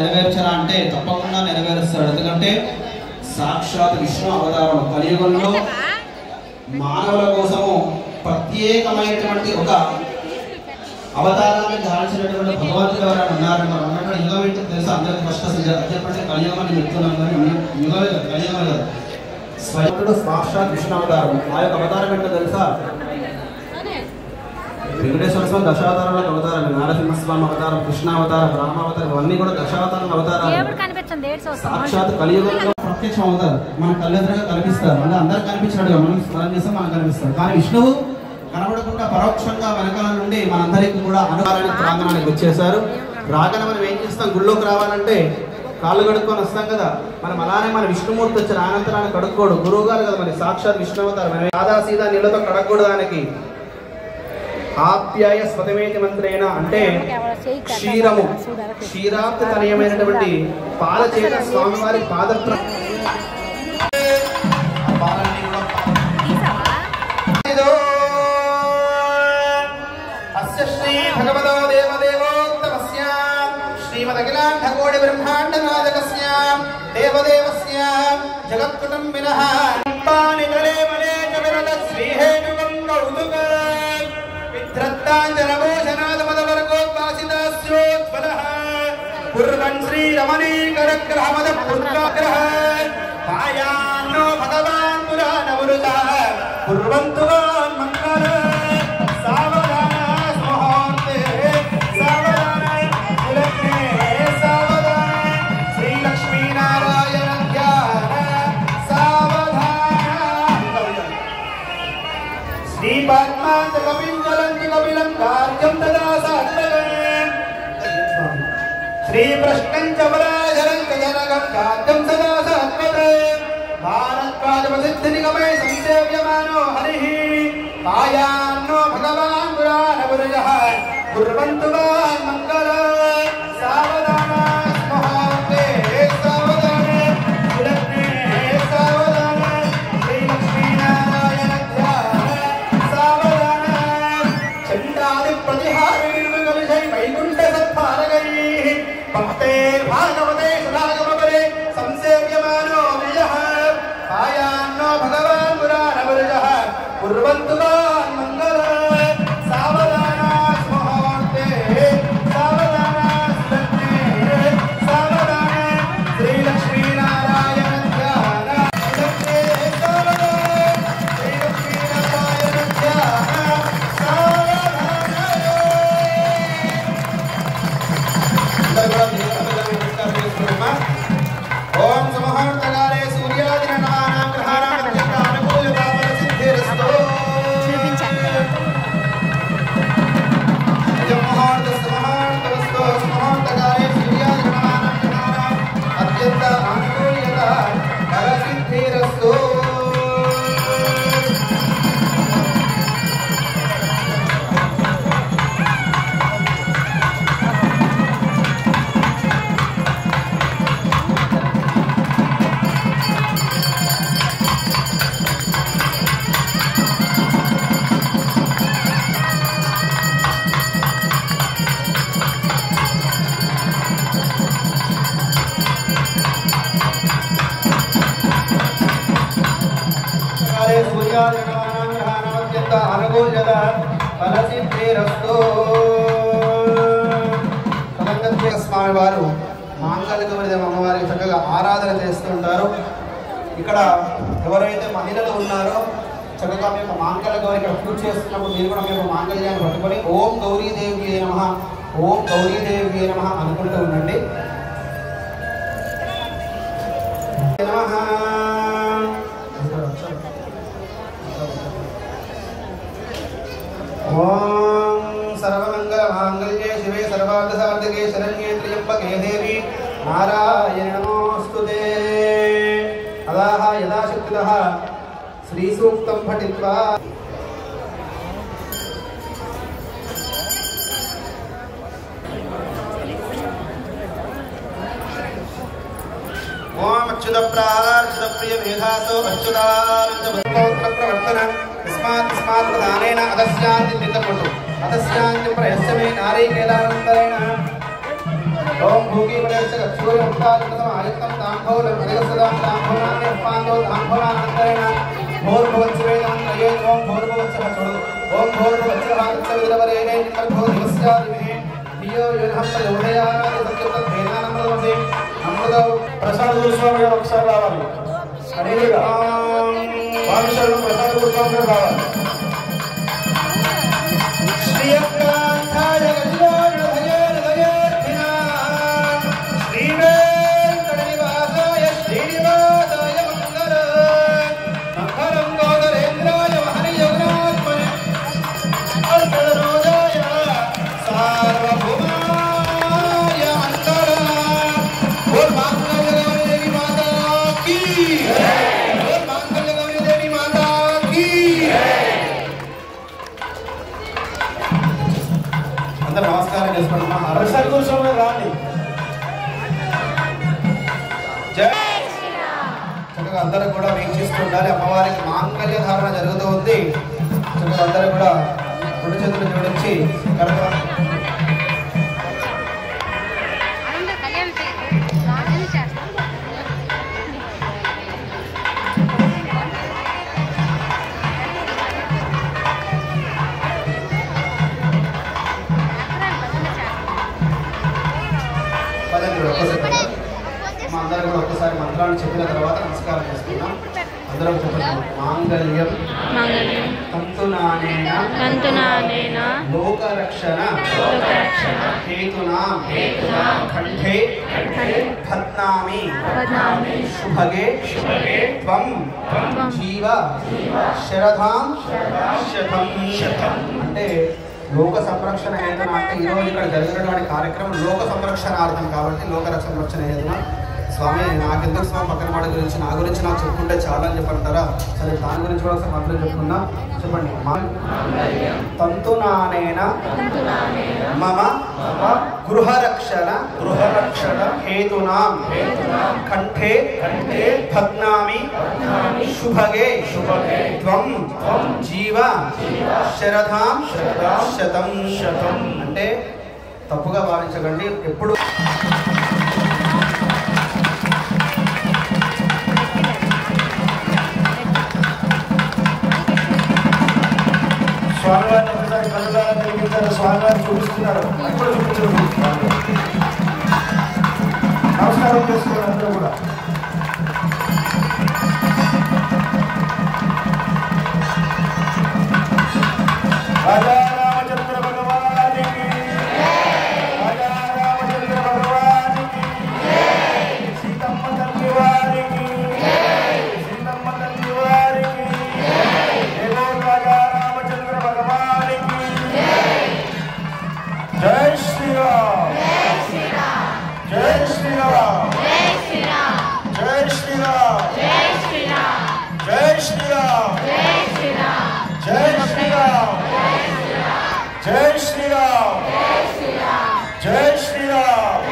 నెరవేర్చాలా అంటే తప్పకుండా నెరవేరుస్తాడు. ఎందుకంటే సాక్షాత్ విష్ణు అవతారం కలియుగంలో మానవుల కోసము ప్రత్యేకమైనటువంటి ఒక అవతారాన్ని ధారించినటువంటి భగవంతుడు ఎవరైనా ఉన్నారని మనం అన్నట్టు యుగం ఏంటో తెలుసు అందరికీ ఫస్ట్ చెప్పండి కలియుగం అని చెప్తున్నాం కానీ యుగమే కదా కలియుగమే కదా స్వయంతుడు సాక్షాత్ విష్ణు అవతారం. ఆ యొక్క అవతారం ఏంటో తెలుసా? వెంకటేశ్వర స్వామి దశావతారాలకు అవతారాలు, నారసింహస్వామి అవతారం, కృష్ణావతారం, రామావతారం ఇవన్నీ కూడా దశావతారం అవతారాలు. సాక్షాత్ కలియుగంలో ప్రత్యక్షం అవుతారు, మన కళ్ళెదురుగా కనిపిస్తారు. అంటే అందరు కనిపించినట్టుగా మనం స్మరణ చేస్తే మనకు కనిపిస్తారు. కానీ విష్ణువు కనబడకుండా పరోక్షంగా వెనకాల నుండి మనందరికీ కూడా అనుభవానికి ప్రాంగణానికి వచ్చేసారు. రాగానే మనం ఏం చేస్తాం? గుళ్ళోకి రావాలంటే కాళ్ళు కడుక్కొని వస్తాం కదా. మనం అలానే మన విష్ణుమూర్తి వచ్చిన అనంతరాన్ని కడుక్కోడు, గురువు గారు కదా మరి సాక్షాత్ విష్ణు అవతారం. మనం సాదా సీదా నీళ్ళతో కడగకూడదు. దానికి ఆప్యాయ స్వతమేతి మంత్రేణ అంటే క్షీరము క్షీరాప్తి తనయమైనటువంటి పాల చేత స్వామివారి పాదప్ర అస్య శ్రీ భగవతో దేవదేవోత్తమస్య శ్రీమదఖిలాండకోటి బ్రహ్మాండ నాయకస్య దేవదేవస్య జగత్కుటుంబినః పానితలే మలే జగరల శ్రీహేతుకం కౌతుక ధృత్తాంజనభూషణాదమదవర్గోద్వాసితాస్యోజ్వలః పూర్వం శ్రీరమణీకరగ్రహమద పూర్వగ్రహ పాయాన్నో భగవాన్ పురాణవృతః పూర్వంతు వాన్ మంగళ సావధాన స్మోహోతే సావధాన కులగ్నే సావధాన శ్రీలక్ష్మీనారాయణ ధ్యాన సావధాన శ్రీ పద్మాంత కవింజలంతి కపిలం కార్యం తదా సాత్మగం శ్రీ ప్రశ్నంచ పరాశరంచ జనగం కార్యం సదా సాత్మగం భారద్వాజమసిద్ధినిగమే సంసేవ్యమానో హరిః పాయాన్నో భగవాన్ పురాణపురుషః కుర్వంతు వాన్ మంగళ సావధాన స్మోహోతే సావధాన కులగ్నే సావధాన శ్రీలక్ష్మీనారాయణ ధ్యాన సావధాన చండాది ప్రతిహారై వైకుంఠ సత్పారగైః భక్తైర్భాగవతే సదాగమపరే సంసేవ్యమానో విజః పాయాన్నో భగవాన్ పురాణపురుషః కుర్వంతు వాన్ మంగళ సావధాన స్మోహోతే సావధాన కులగ్నే సావధాన శ్రీలక్ష్మీనారాయణ ధ్యాన కులగ్నే సావధాన శ్రీలక్ష్మీనారాయణ ధ్యాన ఓం సమహర్తకాలే సూర్యాదిన నమానాం గ్రహాణాం అత్యంత అనుకూలతా ఫలసిద్ధిరస్తు. సమహర్తస్తు సమహర్తకాలే సూర్యాదిన నమానాం గ్రహాణాం అత్యంత అనుకూలతా ఫలసిద్ధిరస్తు. స్వామి వారు మాంగళ్యగౌరి అమ్మవారికి చక్కగా ఆరాధన చేస్తుంటారు. ఇక్కడ ఎవరైతే మహిళలు ఉన్నారో చక్కగా మేము మాంగళ్యగౌరి ఇక్కడ పూజ చేస్తున్నప్పుడు మీరు కూడా మేము మాంగళ్యాన్ని పట్టుకొని ఓం గౌరీదేవి నమః ఓం గౌరీదేవి నమః అనుకుంటూ ఉండండి. ఓం సర్వమంగళ మాంగళ్యే శివే సర్వార్థ సాధకే శరణ్యే త్ర్యంబకే దేవి నారాయణి నమోస్తుతే. అదాహ యథాశక్తితః శ్రీ సూక్తం పఠిత్వా ఓం అచ్యుత ప్రార్చిత ప్రియ మేధాసో అచ్యుతానంద ప్రవర్తన తస్మాత్ ప్రధానేన అదస్యాంతి నిందకొండు అదస్యాంతి ప్రయస్యమే నారీకేలానంతరేణ ఓం భూగి పడేస గచ్చోయ ఉత్తాలితం ఆయుక్తం తాంభోల ప్రదసదాం తాంభోనాన్ని ఉపాందో తాంభోనానంతరేణ భోర్భవత్సవేదం త్రయే ఓం భోర్భవత్సవ చోడు ఓం భోర్భవత్సవాత్స విదవరేణ నిమర్భో దివస్యాదిమే ధియో యోనహం యోధయానాది సత్యత భేదానమదమసి అమృత ప్రసాద్ గురుస్వామి గారు ఒకసారి రావాలి అడిగిగా పాఠశాలలో ప్రసాద్ గురుస్వామి గారు రావాలి శ్రీయకాంతాయ గజాన భజన భజన శ్రీవేంకటనివాసాయ శ్రీనివాసాయ మంగళం గోదరేంద్రాయ మహనీయోగనాత్మనే అర్ధరోజాయ సార్వభౌమాయ మంగళం ఓం మంగళగౌరీ దేవి మాతా కీ ఓం మంగళగౌరీ దేవి మాతా కీ అందరూ నమస్కారం చేసుకుంటున్నాం. ప్రసాద్ గురుస్వామి రాండి. చక్కగా అందరూ కూడా వీక్షిస్తూ ఉండాలి. అమ్మవారికి మాంగళ్య ధారణ జరుగుతూ ఉంది. చక్కగా అందరూ కూడా రెండు చేతులు జోడించి అందరూ కూడా ఒక్కసారి మంత్రాన్ని చెప్పిన తర్వాత నమస్కారం చేసుకున్నాం. అందరం చెప్పండి. మాంగళ్యం తంతునానేన లోకరక్షణ హేతునాం కంఠే భద్నామి శుభగే త్వం జీవ శరధాం శతం. అంటే లోక సంరక్షణ హేతున అంటే ఈరోజు ఇక్కడ జరిగినటువంటి కార్యక్రమం లోక సంరక్షణార్థం కాబట్టి లోక సంరక్షణ హేతున స్వామి నాకెందుకు స్వామి పక్కన వాడి గురించి నా గురించి నాకు చెప్పుకుంటే చాలా అని చెప్పంటారా? సరే దాని గురించి కూడా ఒకసారి మాత్రం చెప్పుకుందాం. చెప్పండి. తంతునానేన మమ గృహరక్షణ హేతునాం కంఠే భగ్నామి శుభగే త్వం జీవ శరధాం శతం. అంటే తప్పుగా భావించకండి. ఎప్పుడు స్వామివారిని ఒకసారి కనులారా తెలిపించారు. స్వామివారిని చూపిస్తున్నారు. అప్పుడు చూపించారు. నమస్కారం చేసుకోండి అందరూ కూడా. రాజా రామచంద్ర భగవానికి రాజా రామచంద్ర భగవానికి సీతమ్మ తల్లి వారికి సీతమ్మ తల్లి వారికి రాజా రామచంద్ర భగవానికి జై శ్రీరామ్ జై శ్రీరామ్ జై శ్రీరామ్ జై శ్రీరామ్ జై శ్రీరామ్ జై శ్రీరామ్ జై శ్రీరామ్ జై శ్రీరామ్.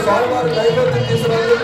స్వామివారి నైవేద్యం తీసుకురండి.